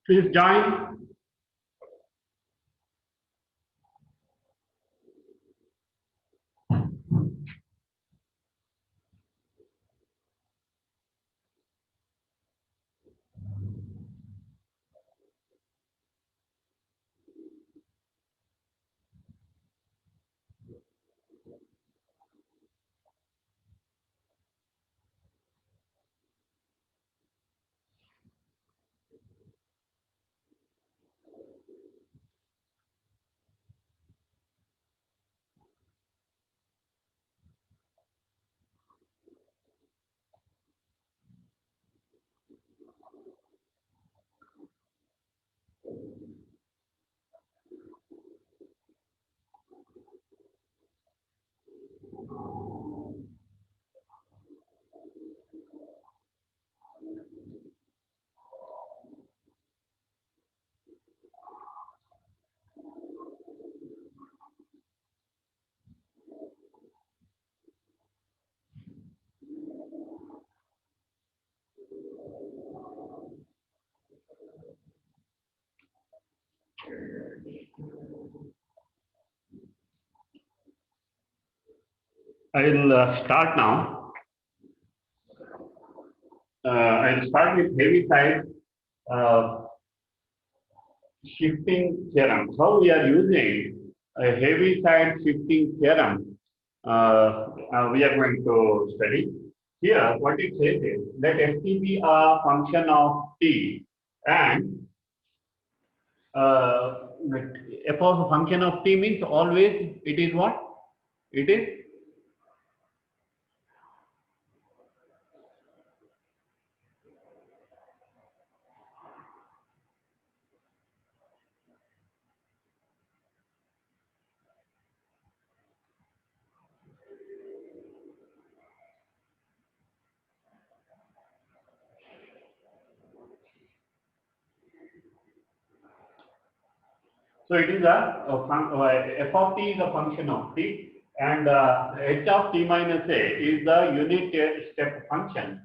Please join. I will start now. I will start with Heaviside uh, shifting theorem. How we are using a Heaviside shifting theorem, we are going to study. Here, what it says is that ft be a function of t, and f of a function of t means always it is what? It is so it is f of t is a function of t, and h of t minus a is the unit step function.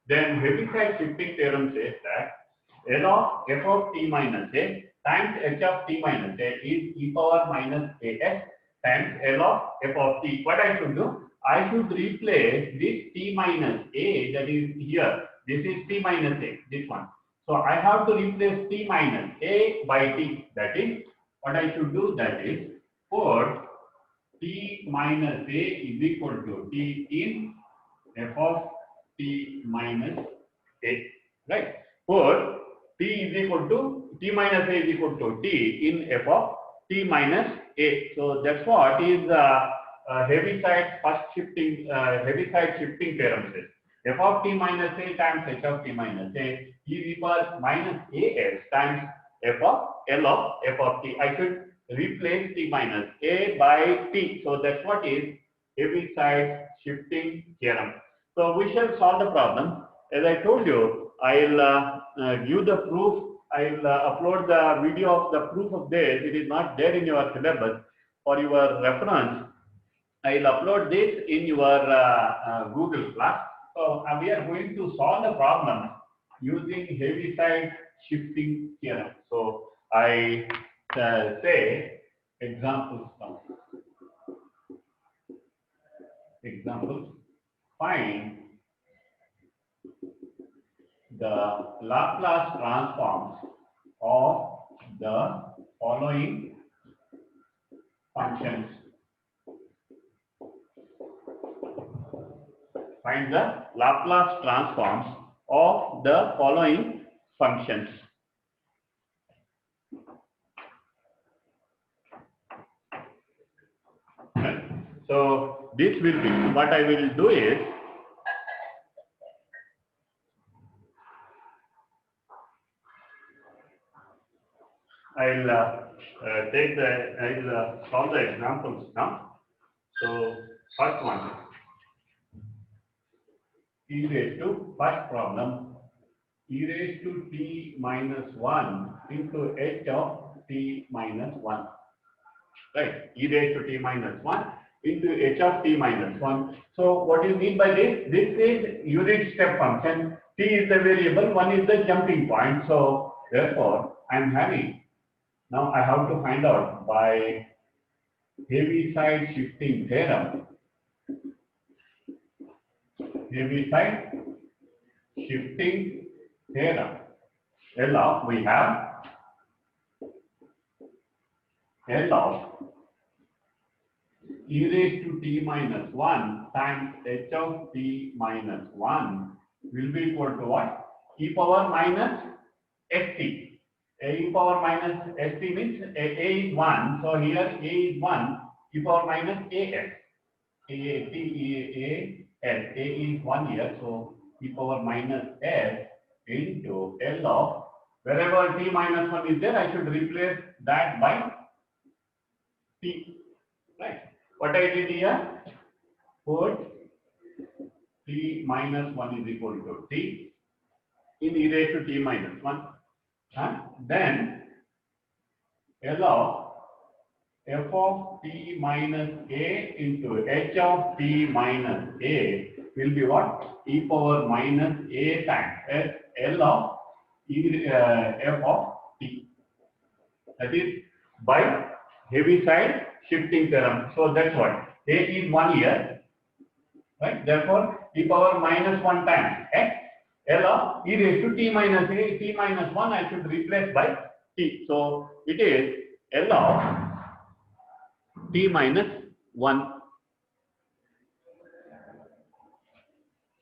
Then Heaviside shifting theorem says that L of f of t minus a times h of t minus a is e power minus as times L of f of t. What I should do? I should replace this t minus a, that is here. This is t minus a, this one. So I have to replace t minus a by t. That is, what I should do, that is, for t minus a is equal to t in f of t minus a, right? For t is equal to t minus a is equal to t in f of t minus a. So that's what is Heaviside Heaviside shifting theorem says. F of t minus a times h of t minus a is equal minus as times f of L of f of t. I should replace t minus a by t. So that's what is Heaviside shifting theorem. So we shall solve the problem. As I told you, I'll give the proof. I'll upload the video of the proof of this. It is not there in your syllabus. For your reference, I'll upload this in your Google class. So we are going to solve the problem using Heaviside shifting theorem. So I say examples. Examples. Find the Laplace transforms of the following functions. Find the Laplace transforms of the following functions. So this will be, what I will do is, I'll solve the examples now. So first one, e raised to, first problem, e raised to t minus 1 into h of t minus 1. Right, e raised to t minus 1 into h of t minus 1. So what do you mean by this? This is unit step function. T is the variable, 1 is the jumping point. So therefore I am having, now I have to find out by Heaviside shifting theorem. Heaviside shifting theorem. L of, we have L of e raised to t minus 1 times h of t minus 1 will be equal to what? E power minus st. E power minus st means a is 1. So here a is 1, e power minus as. A is 1 here. So e power minus s into L of, wherever t minus 1 is there, I should replace that by t. Right. What I did here? Put t minus 1 is equal to t in e raised to t minus 1. Then L of f of t minus a into h of t minus a will be what? E power minus a times L of f of t. That is by Heaviside shifting theorem. So that's what. A is 1 here. Right? Therefore, e power minus 1 times x, L of e raised to t minus a, t minus 1 I should replace by t. So it is L of t minus 1.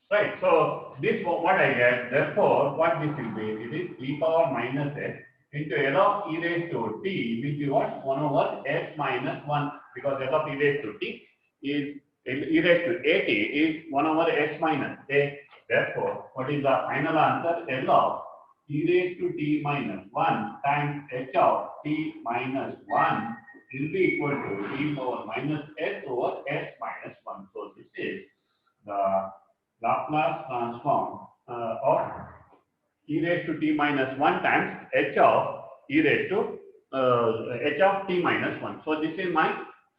Right. So this is what I get. Therefore, what this will be? It is e power minus s into L of e raised to t will be what? 1 over s minus 1, because L of e raised to t is e raised to at is 1 over s minus a. Therefore, what is the final answer? L of e raised to t minus 1 times h of t minus 1 will be equal to e power minus s over s minus 1. So this is the Laplace transform of e raised to t minus 1 times h of e raised to h of t minus 1. So this is my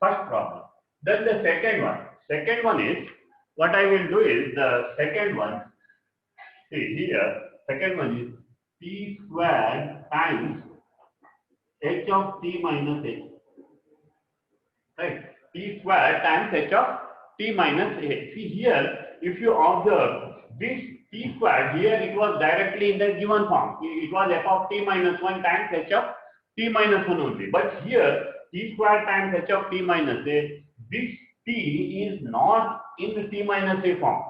first problem. Then the second one. Second one is, what I will do is, the second one, see here, second one is t squared times h of t minus a. Right? T squared times h of t minus a. See here, if you observe this t squared, here it was directly in the given form. It was f of t minus 1 times h of t minus 1 only. But here, t squared times h of t minus a, this t is not in the t minus a form.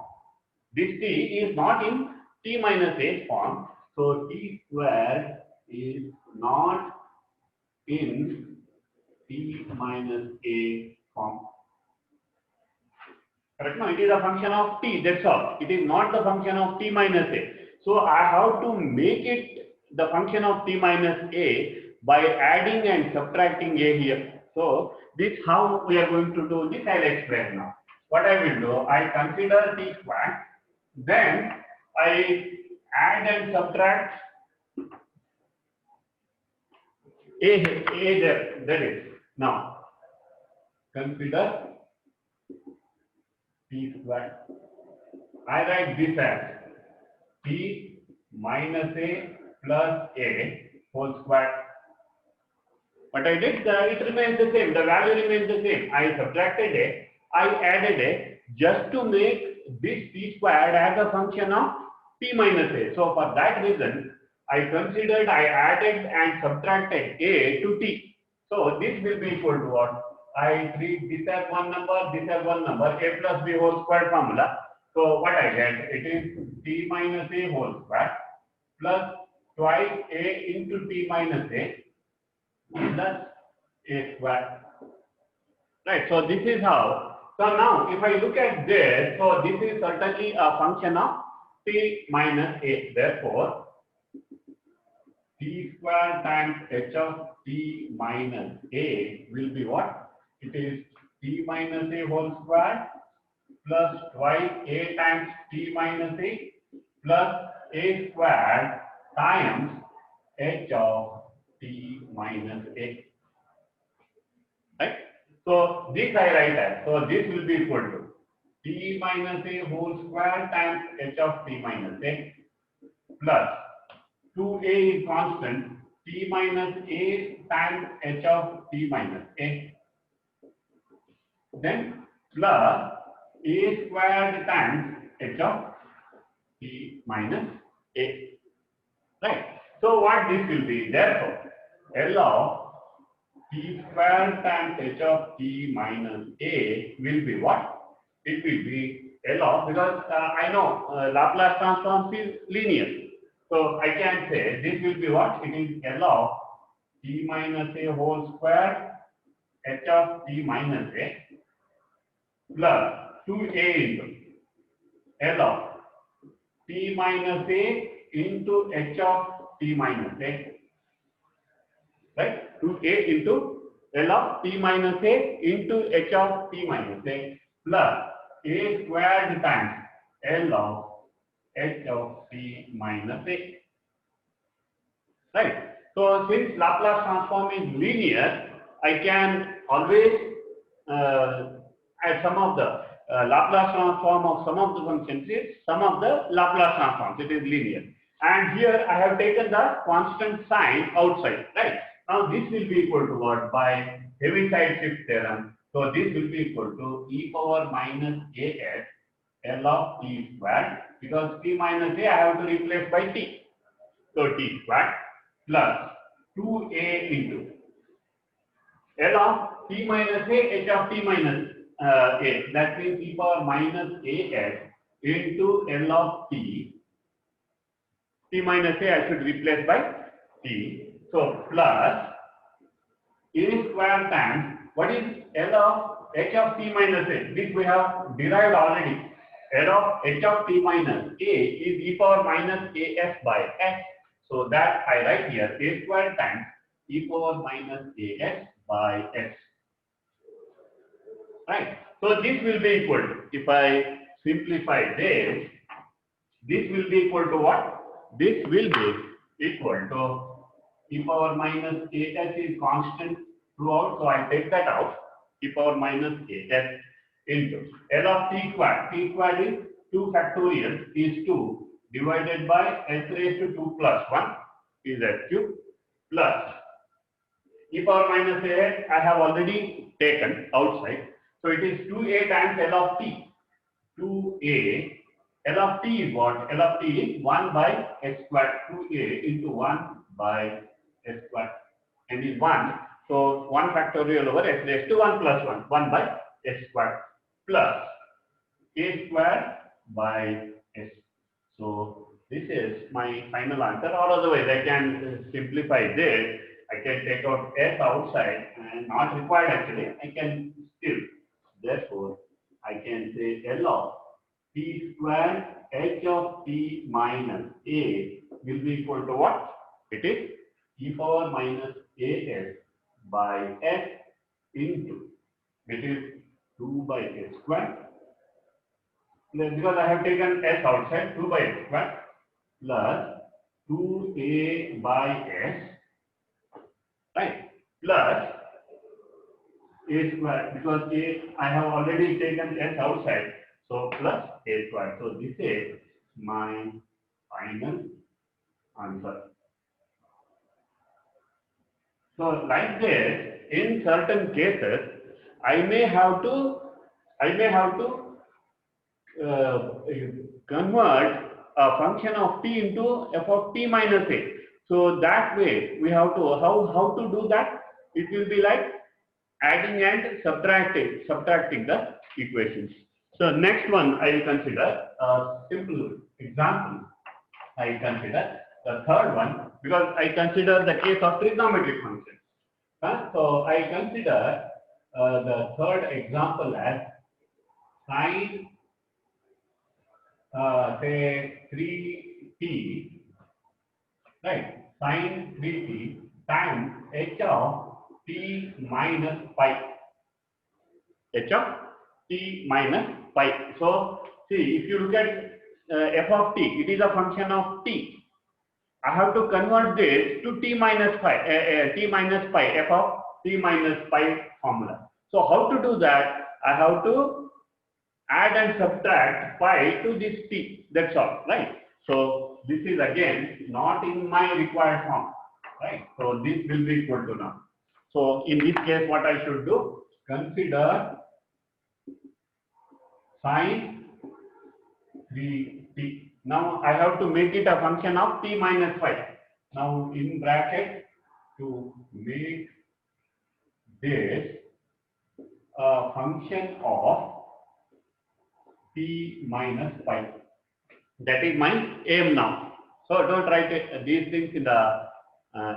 This t is not in t minus a form. So t squared is not in t minus a form. Correct? No, it is a function of t, that's all. It is not the function of t minus a. So I have to make it the function of t minus a by adding and subtracting a here. So this how we are going to do this, I will explain now. What I will do, I consider t squared, then I add and subtract a there, that is. Now consider t squared. I write this as t minus a plus a whole square. What I did, it remains the same, the value remains the same. I subtracted a, I added a, just to make this t squared as a function of t minus a. So for that reason, I considered, I added and subtracted a to t. So this will be equal to what? I treat this as one number, this as one number, a plus b whole square formula. So what I get, it is t minus a whole square plus twice a into t minus a plus a square. Right, so this is how. So now if I look at this, so this is certainly a function of t minus a. Therefore, t square times h of t minus a will be what? It is t minus a whole square plus twice a times t minus a plus a squared times h of t minus a. Right? So this I write as, so this will be equal to t minus a whole square times h of t minus a plus 2a is constant, t minus a times h of t minus a. Then plus a squared times h of t minus a. Right. So what this will be? Therefore, L of t squared times h of t minus a will be what? It will be L of, because I know Laplace transform is linear. So I can say this will be what? It is L of t minus a whole square h of t minus a plus 2a into L of t minus a into h of t minus a. Right? 2a into L of t minus a into h of t minus a plus a squared times L of h of t minus a. Right? So since Laplace transform is linear, I can always add some of the Laplace transform of some of the functions is some of the Laplace transforms. It is linear. And here I have taken the constant sign outside. Right? Now this will be equal to what? By Heaviside shift theorem. So this will be equal to e power minus as L of t squared, because t minus a I have to replace by t. So t squared plus 2a into L of t minus a h of t minus a. That means e power minus as into L of t. T minus a I should replace by t. So plus a square times what is L of h of t minus a? This we have derived already. L of h of t minus a is e power minus as by s. So that I write here a square times e power minus as by s. Right. So this will be equal to, if I simplify this, this will be equal to what? This will be equal to e power minus as is constant throughout, so I take that out. E power minus as into L of t squared. T squared is 2 factorial is 2 divided by s raised to 2 plus 1 is s cube plus e power minus a I have already taken outside. So it is 2a times L of t. 2a L of t is what? L of t is 1 by s squared. 2a into 1 by s squared and is 1. So 1 factorial over s raised to 1 plus 1. 1 by s squared plus a squared by s. So this is my final answer, or otherwise I can simplify this. I can take out s outside and not required actually. I can still. Therefore, I can say L of t squared h of t minus a will be equal to what? It is e power minus as by s into, which is 2 by s squared. Because I have taken s outside, 2 by s squared plus 2a by s, right, plus a square, because I have already taken s outside, so plus a square. So this is my final answer. So like this, in certain cases, I may have to convert a function of t into f of t minus a. So that way we have to, how to do that? It will be like adding and subtracting the equations. So next one I will consider a simple example. I consider the third one, because I consider the case of trigonometric functions. So I consider the third example as sine say 3t, right? Sine 3t times h of t minus pi. H of t minus pi. So see, if you look at f of t, it is a function of t. I have to convert this to t minus pi, f of t minus pi formula. So how to do that? I have to add and subtract pi to this t. That's all, right? So this is again not in my required form, right? So this will be equal to now. So in this case, what I should do? Consider sine 3t. Now I have to make it a function of t minus 5. Now in bracket, to make this a function of t minus 5. That is my aim now. So don't write these things in the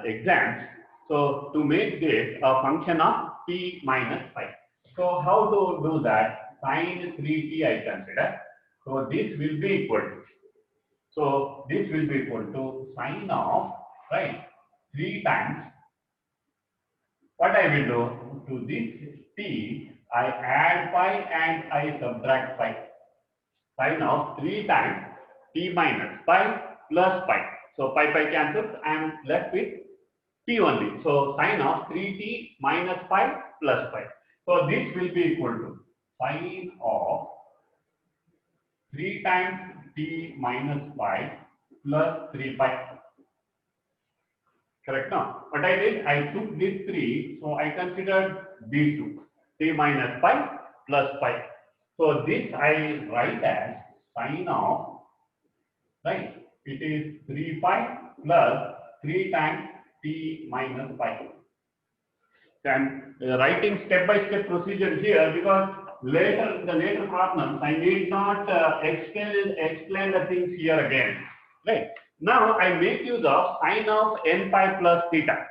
exams. So to make this a function of t minus 5. So how to do that? Sine 3t I consider. So this will be equal to. So this will be equal to sine of, right, 3 times. What I will do to this t, I add pi and I subtract pi. Sine of 3 times t minus pi plus pi. So pi cancels. I am left with t only. So sine of 3t minus pi plus pi. So this will be equal to sine of 3 times t minus pi plus 3 pi. Correct now? What I did, I took these 3, so I considered these 2, t minus pi plus pi. So this I write as sine of, right, it is 3 pi plus 3 times t minus pi. So I'm writing step-by-step procedure here because later, the later problems, I need not explain the things here again. Right. Now I make use of sine of n pi plus theta.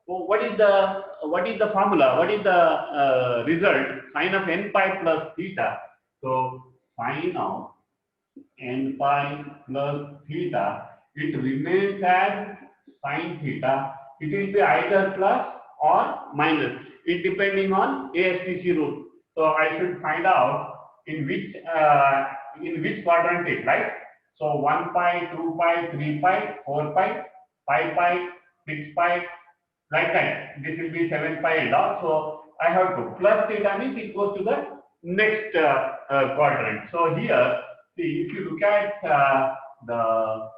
So what is the formula? What is the result? Sine of n pi plus theta. So sine of n pi plus theta, it remains as sine theta. It will be either plus or minus, it depending on ASTC rule. So I should find out in which quadrant it, right? So 1 pi, 2 pi, 3 pi, 4 pi, 5 pi, 6 pi, like that. This will be 7 pi and all. So I have to plus theta means it goes to the next quadrant. So here, see, if you look at the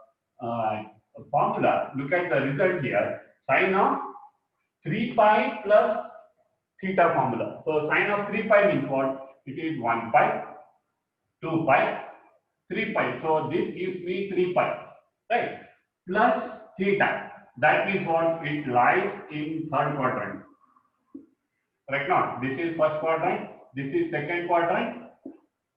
formula, look at the result here, sine of 3 pi plus theta formula. So sine of 3 pi means what? It is 1 pi, 2 pi, 3 pi. So this gives me 3 pi, right? Plus theta. That means what? It lies in third quadrant. Correct now? This is first quadrant. This is second quadrant.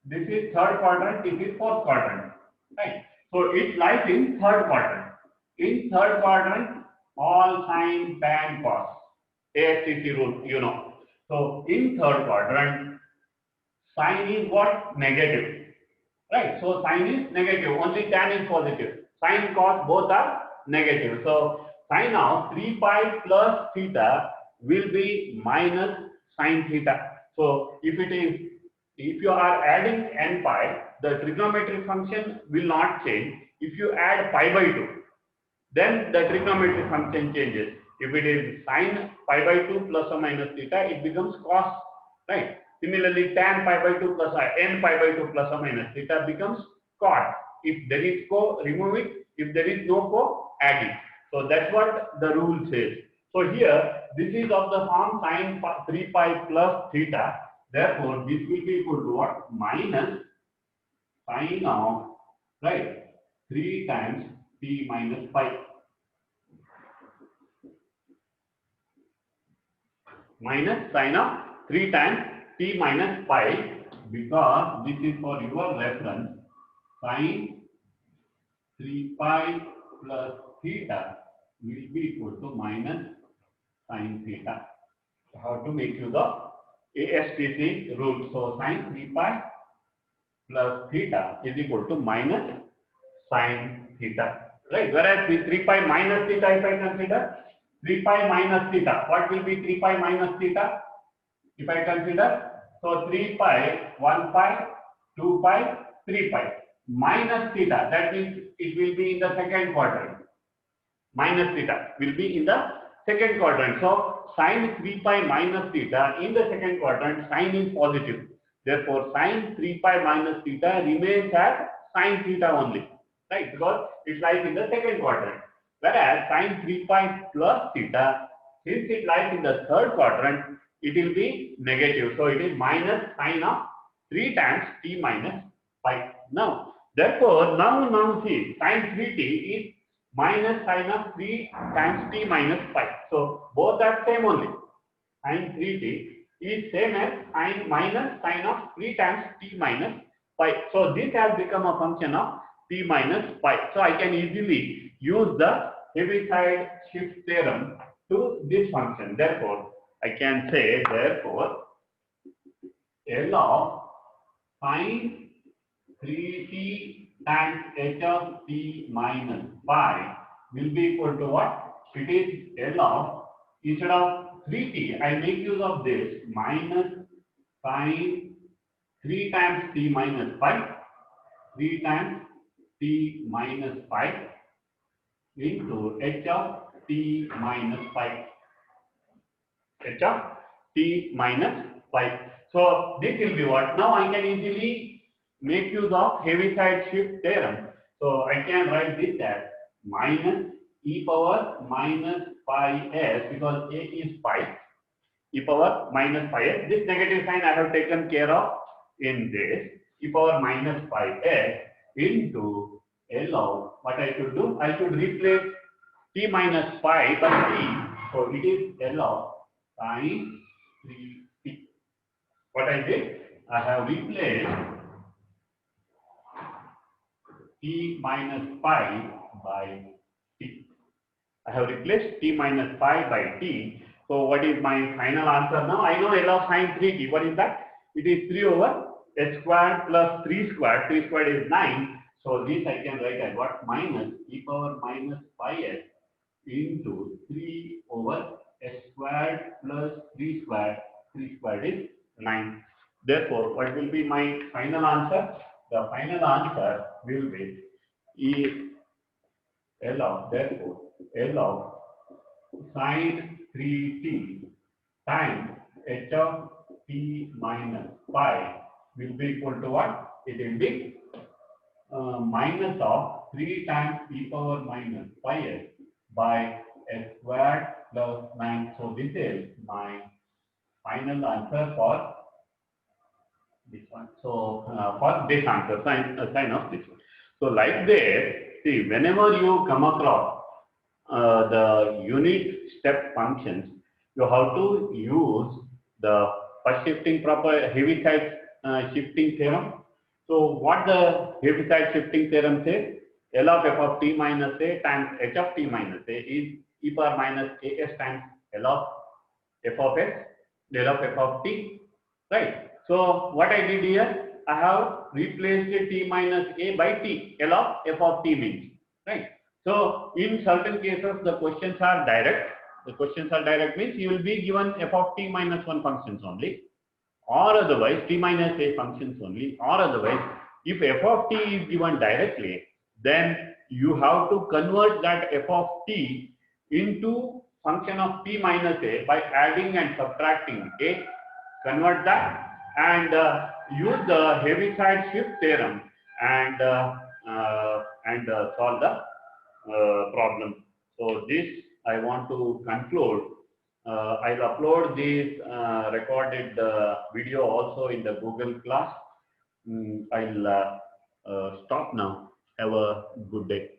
This is third quadrant. This is fourth quadrant. Right? So it lies in third quadrant. In third quadrant, all sine, tan, cos. ASTC rule, you know. So in third quadrant, sine is what? Negative. Right? So sine is negative. Only tan is positive. Sine, cos, both are negative. So sine of 3 pi plus theta will be minus sine theta. So if you are adding n pi, the trigonometric function will not change. If you add pi by 2, then the trigonometric function changes. If it is sine pi by 2 plus or minus theta, it becomes cos, right? Similarly, tan pi by 2 plus n pi by 2 plus or minus theta becomes cot. If there is co, remove it. If there is no co, add it. So that's what the rule says. So here, this is of the form sine 3 pi plus theta. Therefore, this will be equal to what? Minus sine of, right, 3 times t minus pi. Minus sine of 3 times t minus pi, because this is for your reference. Sine 3 pi plus theta will be equal to minus sine theta. So how to make use of ASTC rule? So sine 3 pi plus theta is equal to minus sine theta, right? Whereas the 3 pi minus theta, if I consider 3 pi minus theta, what will be 3 pi minus theta? If I consider, so 3 pi, 1 pi, 2 pi, 3 pi minus theta, that means it will be in the second quadrant. Minus theta will be in the second quadrant. So sine 3 pi minus theta in the second quadrant, sine is positive. Therefore, sine 3 pi minus theta remains as sine theta only. right? Because it lies in the second quadrant. Whereas sin 3 pi plus theta, since it lies in the third quadrant, it will be negative. So it is minus sin of 3 times t minus pi. Now, therefore, now see, sin 3t is minus sin of 3 times t minus pi. So both are same only. Sin 3t is same as sin minus sin of 3 times t minus pi. So this has become a function of t minus pi. So I can easily use the Heaviside shift theorem to this function. Therefore, I can say therefore L of sin 3t times h of t minus pi will be equal to what? It is L of, instead of 3t, I make use of this minus sin 3 times t minus pi, 3 times t minus pi into h of t minus pi, h of t minus pi. So this will be what? Now I can easily make use of Heaviside shift theorem. So I can write this as minus e power minus pi s, because a is pi, e power minus pi s. This negative sign I have taken care of in this, e power minus pi s into L of, what I should do? I should replace t minus pi by t. So it is L of sin 3t. What I did? I have replaced t minus pi by t. I have replaced t minus pi by t. So what is my final answer now? I know L of sin 3t. What is that? It is 3 over h squared plus 3 squared. 3 squared is 9. So this I can write as what? Minus e power minus pi s into 3 over s squared plus 3 squared. 3 squared is 9. Therefore, what will be my final answer? The final answer will be E L of, therefore, L of sin 3t times h of t minus pi will be equal to what? It will be minus of 3 times e power minus pi s by s squared plus 9. So this is my final answer for this one. So for this answer, sign of this one. So like this, see, whenever you come across the unit step functions, you have to use the first shifting proper Heaviside shifting theorem. So what the Heaviside shifting theorem says? L of f of t minus a times h of t minus a is e power minus a s times L of f of s, L of f of t, right? So what I did here, I have replaced t minus a by t. L of f of t means, right? So in certain cases, the questions are direct. The questions are direct means you will be given f of t minus 1 functions only, or otherwise t minus a functions only, or otherwise if f of t is given directly, then you have to convert that f of t into function of t minus a by adding and subtracting a, convert that and use the Heaviside shift theorem and solve the problem. So this I want to conclude. I'll upload this recorded video also in the Google Class. I'll stop now. Have a good day.